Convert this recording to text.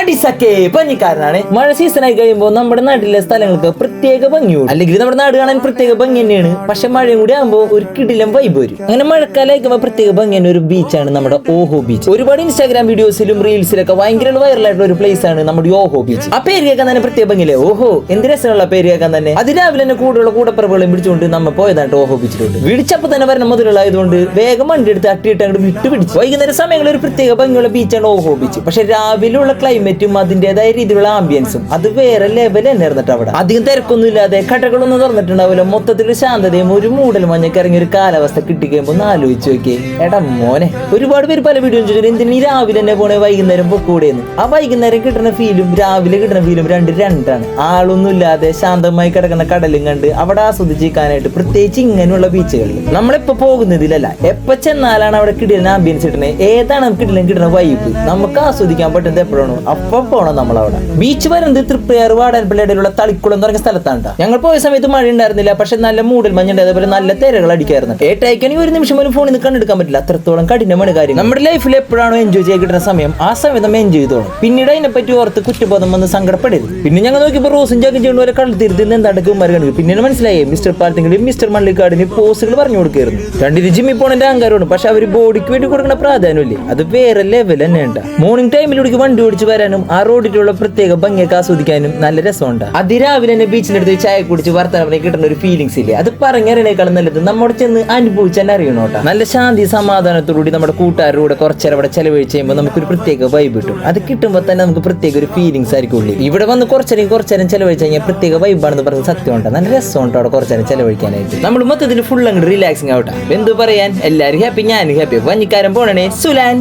അടിസക്കെ പഞ്ഞിക്കാരനാണ്. മഴ സീസണായി കഴിയുമ്പോൾ നമ്മുടെ നാട്ടിലെ സ്ഥലങ്ങൾക്ക് പ്രത്യേക ഭംഗിയുണ്ട്. അല്ലെങ്കിൽ നമ്മുടെ നാട് കാണാൻ പ്രത്യേക ഭംഗി തന്നെയാണ്. പക്ഷെ മഴയും കൂടി ആകുമ്പോൾ ഒരു കിടിലം വൈബ് വരും. അങ്ങനെ മഴക്കാലമായിരിക്കുമ്പോൾ പ്രത്യേക ഭംഗിയാണ് ഒരു ബീച്ചാണ് നമ്മുടെ ഓഹോ ബീച്ച്. ഒരുപാട് ഇൻസ്റ്റാഗ്രാം വീഡിയോസിലും റീൽസിലൊക്കെ ഭയങ്കര വൈറലായിട്ടുള്ള ഒരു പ്ലേസ് ആണ് നമ്മുടെ ഓഹോ ബീച്ച്. ആ പേര് കേൾക്കാൻ തന്നെ പ്രത്യേക ഭംഗിയില്ലേ. ഓഹോ എന്ത് രസമുള്ള പേര് കേൾക്കാൻ തന്നെ. അതിരാവിലെ തന്നെ കൂടുതലുള്ള കൂടപ്പറവുകളും പിടിച്ചുകൊണ്ട് നമ്മൾ പോയതായിട്ട് ഓഹോ ബീച്ചിലോട്ട്. വിളിച്ചപ്പോൾ തന്നെ വരണം മുതലുള്ളതായതുകൊണ്ട് വേഗം വണ്ടി എടുത്ത് അട്ടിയിട്ട് അങ്ങോട്ട് വിട്ടുപിടിച്ചു. വൈകുന്നേരം സമയങ്ങളിൽ ഒരു പ്രത്യേക ഭംഗിയുള്ള ബീച്ചാണ് ഓഹോ ബീച്ച്. പക്ഷെ രാവിലെയുള്ള ക്ലൈമറ്റും അതിന്റേതായ രീതിയിലുള്ള ആംബിയൻസും അത് വേറെ ലെവൽ തന്നെ ഇരുന്നിട്ട് അവിടെ അധികം തിരക്കൊന്നും ഇല്ലാതെ കടകളൊന്നും തുറന്നിട്ടുണ്ടാവില്ല. മൊത്തത്തിൽ ശാന്തതയും ഒരു മൂടൽ മഞ്ഞൊക്കെ ഇറങ്ങിയ ഒരു കാലാവസ്ഥ കിട്ടിക്കഴിയുമ്പോൾ ഒന്ന് ആലോചിച്ച് നോക്കിയേ. എടാ മോനെ, ഒരുപാട് പേര് പല വീഡിയോ ചോദിച്ചു എന്തിനീ രാവിലെ തന്നെ പോണേ വൈകുന്നേരം പൊക്കൂടെയെന്ന്. ആ വൈകുന്നേരം കിട്ടുന്ന ഫീലും രാവിലെ കിട്ടുന്ന ഫീലും രണ്ടാണ്. ആളൊന്നും ഇല്ലാതെ ശാന്തമായി കിടക്കുന്ന കടലും കണ്ട് അവിടെ ആസ്വദിച്ചിരിക്കാനായിട്ട് പ്രത്യേകിച്ച് ഇങ്ങനെയുള്ള ബീച്ചുകളിൽ നമ്മളിപ്പോ പോകുന്നതിലല്ല, എപ്പോ ചെന്നാലാണ് അവിടെ കിട്ടുന്ന ആംബിയൻസ് കിട്ടണേ, ഏതാണ് കിട്ടുന്ന വൈബ് നമുക്ക് ആസ്വദിക്കാൻ പറ്റുന്നത് എപ്പോഴാണോ അപ്പൊ പോണം നമ്മൾ അവിടെ. ബീച്ച് വരുന്നത് തൃപ്രയാർ വാടാൻപള്ളിയിലുള്ള തളിക്കുളം തുടങ്ങിയ സ്ഥലത്താണ്. ഞങ്ങൾ പോയ സമയത്ത് മഴ ഉണ്ടായിരുന്നില്ല, പക്ഷെ നല്ല മൂടൽ മഞ്ഞുണ്ട്, അതേപോലെ നല്ല തിരകൾ അടിക്കായിരുന്നു. ഏട്ടായിക്കാണെങ്കിൽ ഒരു നിമിഷം പോലും ഫോണിൽ നിന്ന് കണ്ടെടുക്കാൻ പറ്റില്ല, അത്രത്തോളം കഠിനമാണ് കാര്യം. നമ്മുടെ ലൈഫിൽ എപ്പോഴാണോ എൻജോയ് ചെയ്യാൻ കിട്ടുന്ന സമയം ആ സമയം നമ്മൾ എൻജോയ് ചെയ്തോളും. പിന്നീട് അതിനെപ്പറ്റി ഓർത്ത് കുറ്റബോധം വന്ന് സങ്കടപ്പെടരുത്. പിന്നെ ഞങ്ങൾ നോക്കിയപ്പോൾ റോസും ജാക്കും ചെയ്യുന്ന പോലെ കണ്ടെത്തിരുന്ന് എന്താണ്ടൊക്കെ ഉമ്മാർ കണ്ടു. പിന്നീട് മനസ്സിലായി മിസ്റ്റർ പാലത്തിങ്കിലും മിസ്റ്റർ മള്ളിക്കാടിന് പോസുകൾ പറഞ്ഞു കൊടുക്കായിരുന്നു. രണ്ടിന് ജിമ്മിൽ പോണേന്റെ അഹങ്കാരമാണ്, പക്ഷെ അവർ ബോഡിക്ക് വേണ്ടി കൊടുക്കുന്ന പ്രാധാന്യമില്ലേ അത് വേറെ ലെവൽ തന്നെ ഉണ്ട്. മോർണിംഗ് ടൈമിലൂടെ വണ്ടി ഓടിച്ച് വരാനും ആ റോഡിലുള്ള പ്രത്യേക ഭംഗിയൊക്കെ ആസ്വദിക്കാനും നല്ല രസമുണ്ട്. അതിരാവിലെ തന്നെ ബീച്ചിലെടുത്ത് ചായ കുടിച്ച് വർത്തമാനം കിട്ടുന്ന ഒരു ഫീലിംഗ്സ് ഇല്ലേ, അത് പറഞ്ഞറിയണേക്കാളും നല്ലത് നമ്മുടെ ചെന്ന് അനുഭവിച്ചാൽ അറിയണോട്ടാ. നല്ല ശാന്തി സമാധാനത്തോടുകൂടി നമ്മുടെ കൂട്ടുകാരുടെ കൂടെ കുറച്ചേരം അവിടെ ചെലവഴിച്ച് കഴിയുമ്പോൾ നമുക്കൊരു പ്രത്യേക വൈബ് കിട്ടും. അത് കിട്ടുമ്പോൾ തന്നെ നമുക്ക് പ്രത്യേക ഒരു ഫീലിംഗ്സ് ആയിരിക്കും ഉള്ളി. ഇവിടെ വന്ന് കുറച്ചേരം ചെലവഴിച്ച് കഴിഞ്ഞാൽ പ്രത്യേക വൈബാണെന്ന് പറഞ്ഞത് സത്യമുണ്ട്. നല്ല രസമുണ്ട് അവിടെ കുറച്ചേരം ചെലവഴിക്കാനായിട്ട്. നമ്മൾ മൊത്തത്തിൽ ഫുൾ അങ്ങോട്ട് റിലാക്സിങ് ആവട്ടെ. എന്ത് പറയാൻ, എല്ലാവരും ഹാപ്പി, ഞാനും ഹാപ്പി. വഞ്ഞിക്കാരൻ പോണേ സുലാൻ.